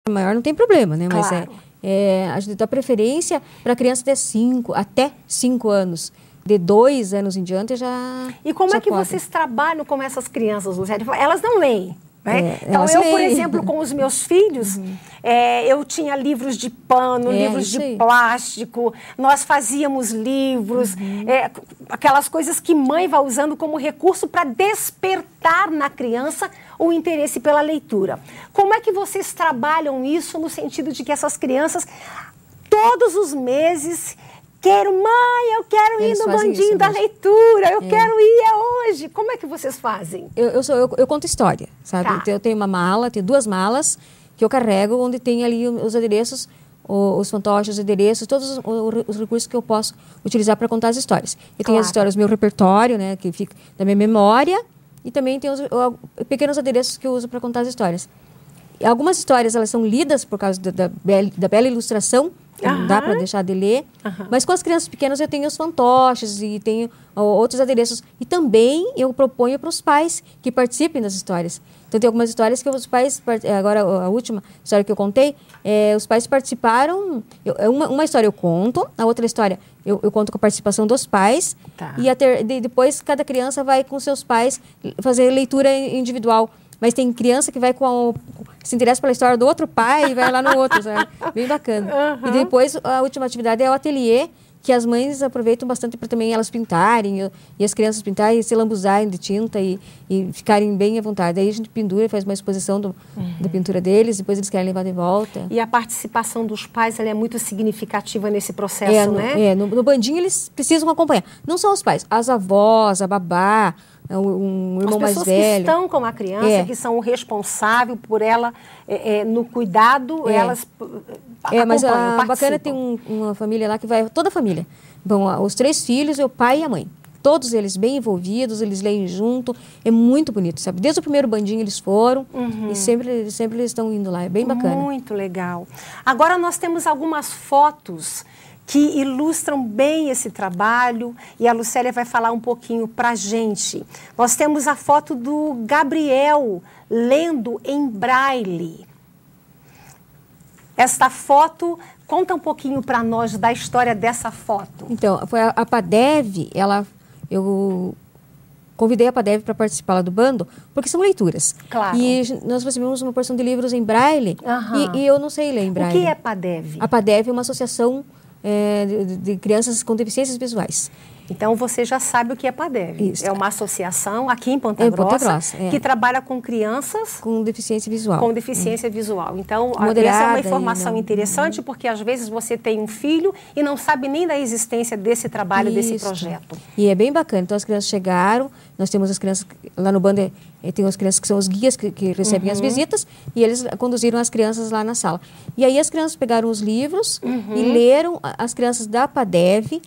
maior não tem problema, né? Mas Claro. a gente dá preferência para criança até 5 anos. De 2 anos em diante já. E como já é que pode. vocês trabalham com essas crianças, Luciane? Elas não leem, né? Então, elas eu, leem. por exemplo, com os meus filhos, eu tinha livros de pano, livros isso de aí. plástico, nós fazíamos livros, aquelas coisas que mãe vai usando como recurso para despertar na criança o interesse pela leitura. Como é que vocês trabalham isso no sentido de que essas crianças, todos os meses, mãe, eu quero ir no bandinho da leitura, eu quero ir hoje. Como é que vocês fazem? Eu conto história, sabe? Tá. Eu tenho uma mala, tenho 2 malas que eu carrego, onde tem ali os adereços, os fantoches, os adereços, todos os recursos que eu posso utilizar para contar as histórias. Eu tenho as histórias, meu repertório, né, que fica da minha memória, e também tem os pequenos adereços que eu uso para contar as histórias. E algumas histórias, elas são lidas por causa da bela ilustração, não dá para deixar de ler. Mas com as crianças pequenas eu tenho os fantoches e tenho outros adereços. E também eu proponho para os pais que participem das histórias. Então tem algumas histórias que os pais... Agora, a última história que eu contei, os pais participaram... Uma história eu conto, a outra história eu conto com a participação dos pais. Tá. E depois cada criança vai com seus pais fazer leitura individual. Mas tem criança que vai se interessa pela história do outro pai e vai lá no outro, sabe? Bem bacana. E depois, a última atividade é o ateliê, que as mães aproveitam bastante para também elas pintarem, e as crianças pintarem, se lambuzarem de tinta e ficarem bem à vontade. Aí a gente pendura, faz uma exposição da pintura deles, depois eles querem levar de volta. E a participação dos pais, ela é muito significativa nesse processo, né? No bandinho eles precisam acompanhar. Não só os pais, as avós, a babá, um irmão mais velho. As pessoas que estão com a criança, que são o responsável por ela, no cuidado, elas acompanham, mas participam. Bacana tem uma família lá que vai, toda a família. Vão os 3 filhos, o pai e a mãe. Todos eles bem envolvidos, eles leem junto. É muito bonito, sabe? Desde o primeiro bandinho eles foram e sempre eles estão indo lá. É bem bacana. Muito legal. Agora nós temos algumas fotos que ilustram bem esse trabalho e a Lucélia vai falar um pouquinho para a gente. Nós temos a foto do Gabriel lendo em braille. Esta foto, conta um pouquinho para nós da história dessa foto. Então, foi a PADEV, eu convidei a PADEV para participar lá do bando, porque são leituras. Claro. E nós recebemos uma porção de livros em braille e eu não sei ler em braille. O que é PADEV? A PADEV é uma associação de crianças com deficiências visuais. Então, você já sabe o que é PADEV. Isso. É uma associação aqui em Ponta Grossa que trabalha com crianças com deficiência visual. Com deficiência visual. Então, moderada, essa é uma informação interessante, porque às vezes você tem um filho e não sabe nem da existência desse trabalho, desse projeto. E é bem bacana. Então, as crianças chegaram, nós temos as crianças, lá no bando tem as crianças que são os guias que recebem as visitas, e eles conduziram as crianças lá na sala. E aí as crianças pegaram os livros e leram, as crianças da PADEV,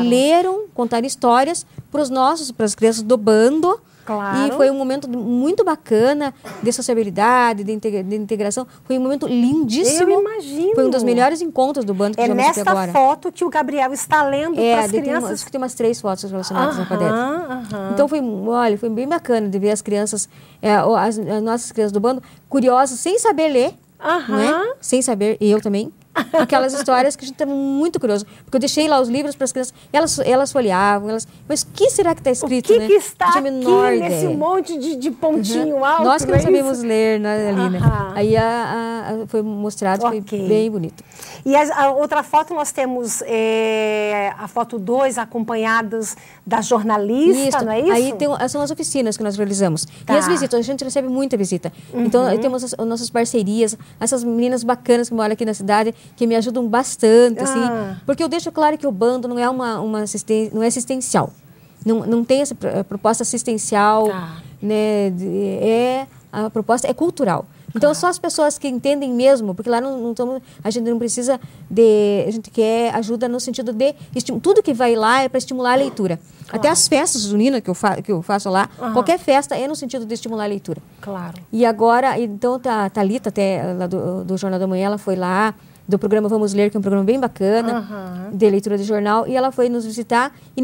leram, contaram histórias para as crianças do bando. Claro. E foi um momento muito bacana de sociabilidade, de integração. Foi um momento lindíssimo. Eu imagino. Foi um dos melhores encontros do bando que já nesta agora. Foto que o Gabriel está lendo para as crianças. Tem umas 3 fotos relacionadas à PADEV. Então foi bem bacana de ver as crianças, as nossas crianças do bando, curiosas, sem saber ler, né? Sem saber, e eu também. Aquelas histórias que a gente estava muito curioso. Porque eu deixei lá os livros para as crianças, elas folheavam, mas o que será que está escrito, o que né? que está aqui nesse monte de pontinho alto? Nós que não sabíamos ler, né, ali, né? Aí foi mostrado, foi bem bonito. E a outra foto nós temos a foto 2, acompanhadas da jornalista, não é isso? Aí são as oficinas que nós realizamos. E as visitas, a gente recebe muita visita. Então, temos as nossas parcerias, essas meninas bacanas que moram aqui na cidade, que me ajudam bastante, assim, porque eu deixo claro que o bando não é não é assistencial. Não tem essa proposta assistencial, né? A proposta é cultural. Então, só as pessoas que entendem mesmo, porque lá a gente não precisa a gente quer ajuda no sentido de tudo que vai lá é para estimular a leitura. Até as festas juninas que eu faço lá, qualquer festa é no sentido de estimular a leitura. Claro. E agora, então, a Thalita, até lá do Jornal da Manhã, ela foi lá, do programa Vamos Ler, que é um programa bem bacana, de leitura de jornal, e ela foi nos visitar. E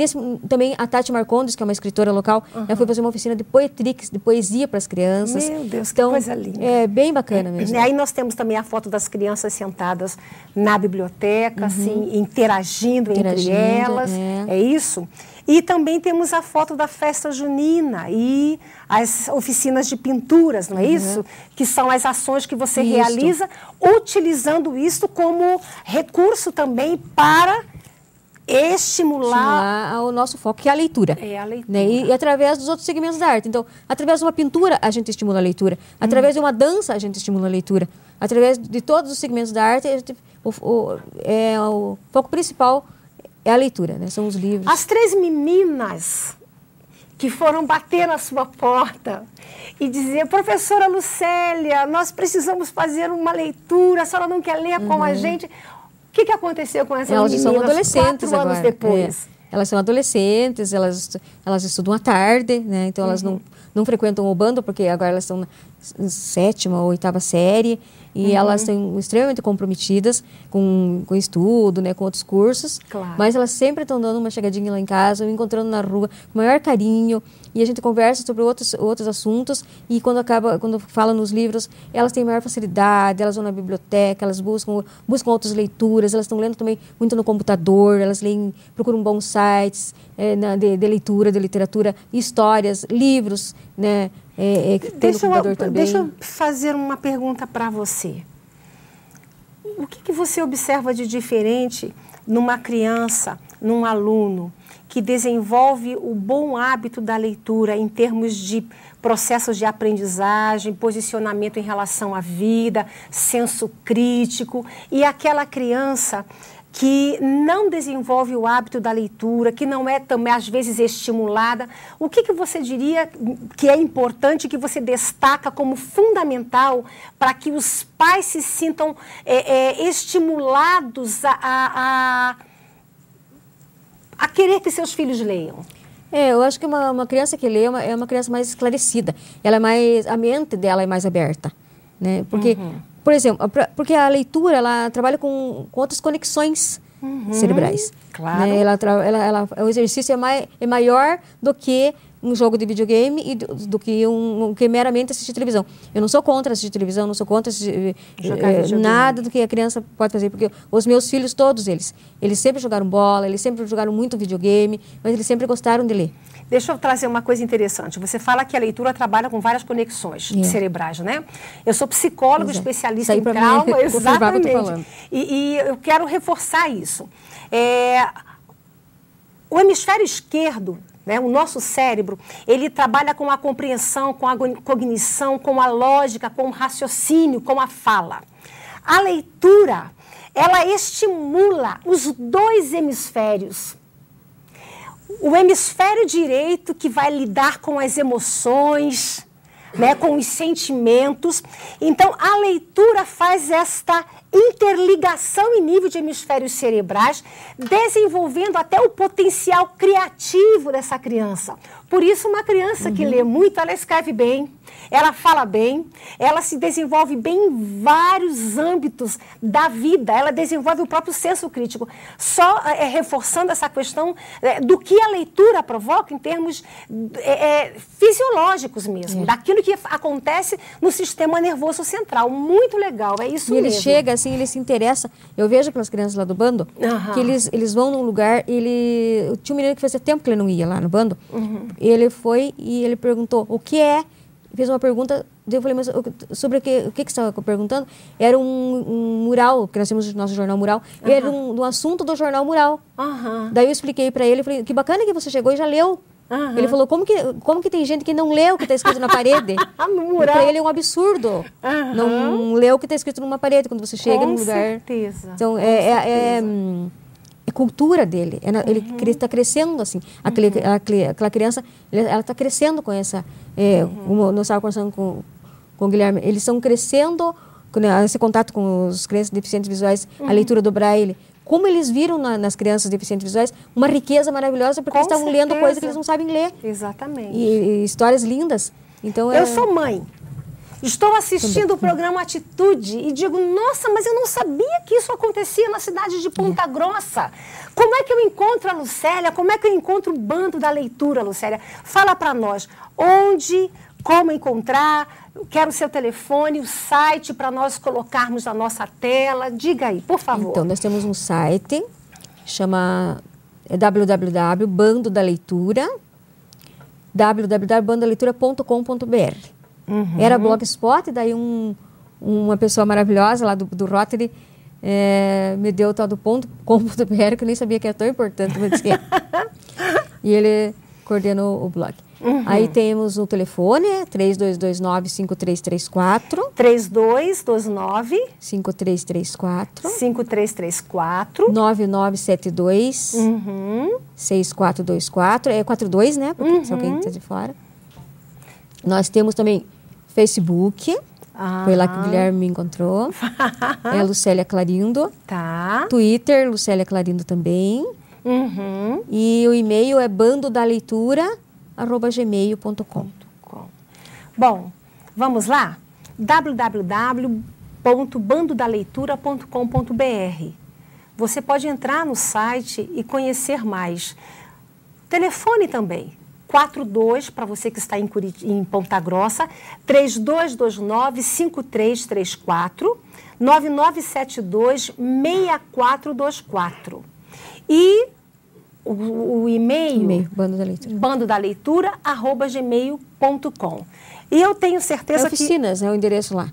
também a Tati Marcondes, que é uma escritora local, ela foi fazer uma oficina de poetrix, de poesia para as crianças. Meu Deus, então, que coisa linda. É bem bacana mesmo. Aí nós temos também a foto das crianças sentadas na biblioteca, assim, interagindo entre elas. É isso? E também temos a foto da festa junina e as oficinas de pinturas, não é isso? Que são as ações que você realiza, utilizando isso como recurso também para estimular o nosso foco, que é a leitura. É a leitura. Né? E através dos outros segmentos da arte. Então, através de uma pintura, a gente estimula a leitura. Através de uma dança, a gente estimula a leitura. Através de todos os segmentos da arte, o foco principal é a leitura, né? São os livros. As 3 meninas que foram bater na sua porta e dizer: professora Lucélia, nós precisamos fazer uma leitura, a senhora não quer ler com a gente? O que aconteceu com essas meninas? Elas são adolescentes 4 anos agora. depois? Elas são adolescentes, elas estudam à tarde, né? Então elas não frequentam o bando, porque agora elas estão na 7ª ou 8ª série, e elas estão extremamente comprometidas com o estudo, né, com outros cursos, mas elas sempre estão dando uma chegadinha lá em casa, me encontrando na rua, com o maior carinho, e a gente conversa sobre outros assuntos, e quando fala nos livros, elas têm maior facilidade, elas vão na biblioteca, elas buscam outras leituras, elas estão lendo também muito no computador, elas procuram bons sites de leitura, de literatura, histórias, livros, né, Deixa eu fazer uma pergunta para você. O que você observa de diferente numa criança, num aluno, que desenvolve o bom hábito da leitura em termos de processos de aprendizagem, posicionamento em relação à vida, senso crítico, e aquela criança que não desenvolve o hábito da leitura, que não é também, às vezes, estimulada? O que você diria que é importante, que você destaca como fundamental para que os pais se sintam estimulados a querer que seus filhos leiam? Eu acho que uma criança que lê é uma criança mais esclarecida. A mente dela é mais aberta, né? Porque... Por exemplo, porque a leitura, ela trabalha com outras conexões cerebrais. Claro. Né? O exercício é maior do que um jogo de videogame e do que meramente assistir televisão. Eu não sou contra assistir televisão, não sou contra assistir nada do que a criança pode fazer, porque os meus filhos, todos eles sempre jogaram bola, eles sempre jogaram muito videogame, mas eles sempre gostaram de ler. Deixa eu trazer uma coisa interessante. Você fala que a leitura trabalha com várias conexões cerebrais, né? Eu sou psicólogo, especialista em trauma, exatamente. E eu quero reforçar isso. O hemisfério esquerdo, né, o nosso cérebro, ele trabalha com a compreensão, com a cognição, com a lógica, com o raciocínio, com a fala. A leitura, ela estimula os 2 hemisférios. O hemisfério direito, que vai lidar com as emoções, né, com os sentimentos. Então, a leitura faz esta interligação em nível de hemisférios cerebrais, desenvolvendo até o potencial criativo dessa criança. Por isso, uma criança que lê muito, ela escreve bem, ela fala bem, ela se desenvolve bem em vários âmbitos da vida, ela desenvolve o próprio senso crítico. Só reforçando essa questão do que a leitura provoca em termos fisiológicos mesmo, daquilo que acontece no sistema nervoso central. Muito legal, é isso mesmo. E ele chega assim, ele se interessa. Eu vejo pelas crianças lá do bando, que eles vão num lugar, tinha um menino que fazia tempo que ele não ia lá no bando, ele foi e ele perguntou o que é, fez uma pergunta, eu falei, mas sobre o que você estava perguntando? Era um mural, porque nós temos o nosso jornal Mural, era um assunto do jornal Mural. Daí eu expliquei para ele, falei, que bacana que você chegou e já leu. Ele falou, como que tem gente que não lê o que está escrito na parede? Para ele é um absurdo não ler o que está escrito numa parede quando você chega num lugar. Com certeza. Então, é cultura dele. Ele está crescendo assim. Aquela criança, ela está crescendo com essa... Como nós estávamos conversando com o Guilherme, eles estão crescendo, esse contato com os crianças deficientes visuais, a leitura do Braille. Como eles viram nas crianças deficientes visuais uma riqueza maravilhosa, porque eles estavam lendo coisas que eles não sabem ler. Exatamente. E histórias lindas. Então, eu sou mãe. Estou assistindo o programa Atitude e digo, nossa, mas eu não sabia que isso acontecia na cidade de Ponta Grossa. Como é que eu encontro a Lucélia? Como é que eu encontro o Bando da Leitura, Lucélia? Fala para nós, onde, como encontrar, quero o seu telefone, o site para nós colocarmos na nossa tela. Diga aí, por favor. Então, nós temos um site, chama www.bandodaleitura, www.bandodaleitura.com.br. Era blogspot, daí uma pessoa maravilhosa lá do Rotary me deu o tal do .com.br, que eu nem sabia que era tão importante, mas que é. E ele coordenou o blog. Aí temos o telefone, 3229-5334. 3229-5334. 9972-6424. É 42, né? Porque se alguém está de fora. Nós temos também Facebook. Foi lá que o Guilherme me encontrou. É Lucélia Clarindo. Tá. Twitter, Lucélia Clarindo também. E o e-mail é bandodaleitura@gmail.com. Bom, vamos lá? www.bandodaleitura.com.br. Você pode entrar no site e conhecer mais. Telefone também. 42, para você que está em Ponta Grossa, 3229-5334, 9972-6424. E o e-mail bandodaleitura@gmail.com. E eu tenho certeza oficinas, é o endereço lá.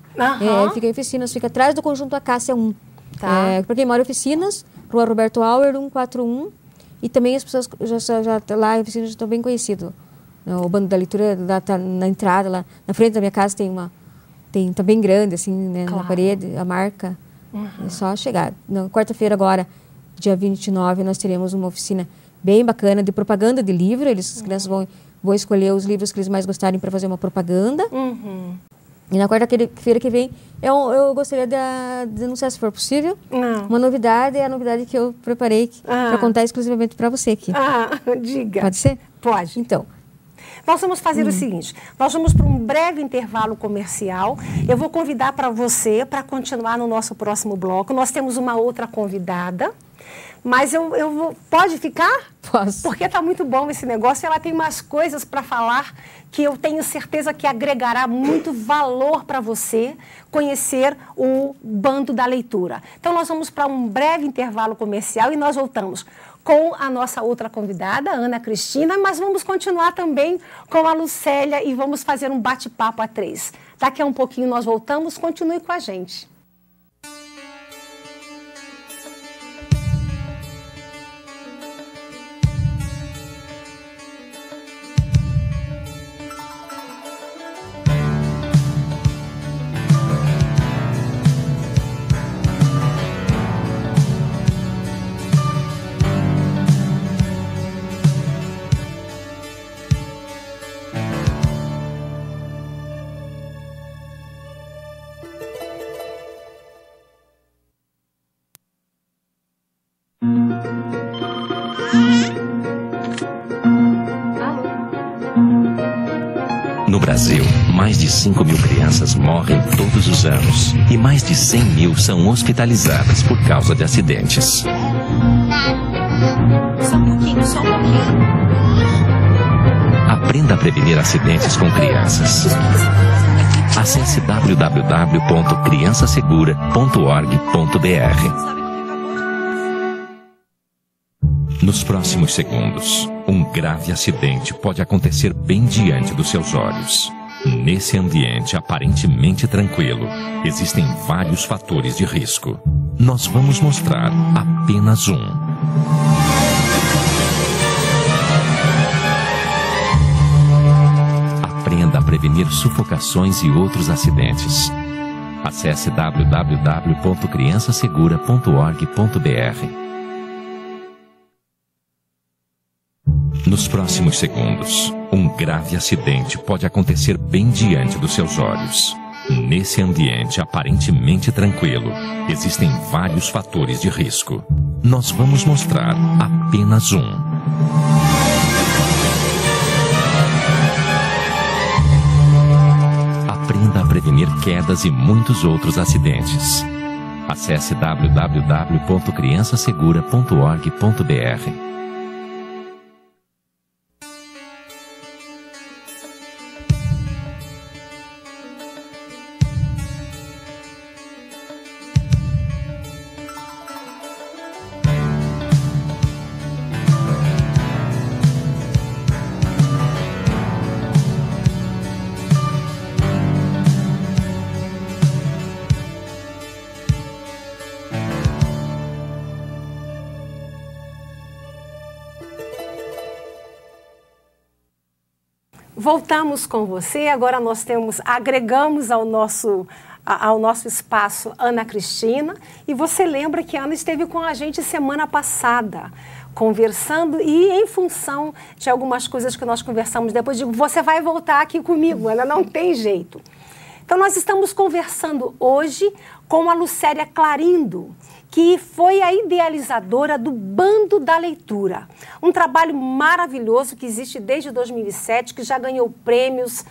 Fica em Oficinas, fica atrás do Conjunto Acácia 1. Tá. Para quem mora em Oficinas, Rua Roberto Auer, 141. E também as pessoas já lá em Oficinas já estão bem conhecidos. O Bando da Leitura está na entrada, lá na frente da minha casa está bem grande, assim, né, na parede, a marca. É só chegar. Na quarta-feira agora, dia 29, nós teremos uma oficina bem bacana de propaganda de livro. As crianças vão escolher os livros que eles mais gostarem para fazer uma propaganda. E na quarta-feira que vem, eu gostaria de anunciar, se for possível, uma novidade. É a novidade que eu preparei para contar exclusivamente para você aqui. Diga. Pode ser? Pode. Então, nós vamos fazer o seguinte, nós vamos para um breve intervalo comercial. Eu vou convidar para você para continuar no nosso próximo bloco. Nós temos uma outra convidada. Mas pode ficar? Posso. Porque está muito bom esse negócio. Ela tem umas coisas para falar que eu tenho certeza que agregará muito valor para você conhecer o Bando da Leitura. Então, nós vamos para um breve intervalo comercial e nós voltamos com a nossa outra convidada, Ana Cristina, mas vamos continuar também com a Lucélia e vamos fazer um bate-papo a três. Daqui a um pouquinho nós voltamos, continue com a gente. No Brasil, mais de 5.000 crianças morrem todos os anos e mais de 100.000 são hospitalizadas por causa de acidentes. Só um pouquinho. Aprenda a prevenir acidentes com crianças. Acesse www.criançasegura.org.br. Nos próximos segundos, um grave acidente pode acontecer bem diante dos seus olhos. Nesse ambiente aparentemente tranquilo, existem vários fatores de risco. Nós vamos mostrar apenas um. Aprenda a prevenir sufocações e outros acidentes. Acesse www.criançasegura.org.br. Nos próximos segundos, um grave acidente pode acontecer bem diante dos seus olhos. Nesse ambiente aparentemente tranquilo, existem vários fatores de risco. Nós vamos mostrar apenas um. Aprenda a prevenir prevenir quedas e muitos outros acidentes. Acesse www.criançasegura.org.br. Voltamos com você, agora nós agregamos ao nosso espaço Ana Cristina, e você lembra que a Ana esteve com a gente semana passada, conversando, e em função de algumas coisas que nós conversamos depois, digo, você vai voltar aqui comigo, Ana, não tem jeito. Então nós estamos conversando hoje com a Lucélia Clarindo, que foi a idealizadora do Bando da Leitura. Um trabalho maravilhoso que existe desde 2007, que já ganhou prêmios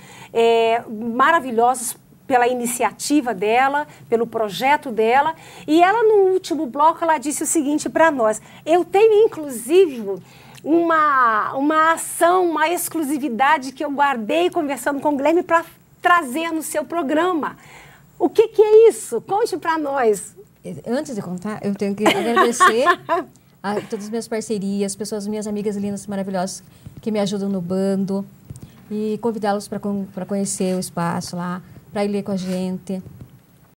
maravilhosos pela iniciativa dela, pelo projeto dela. E ela, no último bloco, ela disse o seguinte para nós: eu tenho, inclusive, uma ação, uma exclusividade que eu guardei conversando com o Guilherme para trazer no seu programa. O que é isso? Conte para nós. Antes de contar, eu tenho que agradecer a todas as minhas parcerias, minhas amigas lindas, maravilhosas, que me ajudam no bando, e convidá-los para conhecer o espaço lá, para ir ler com a gente.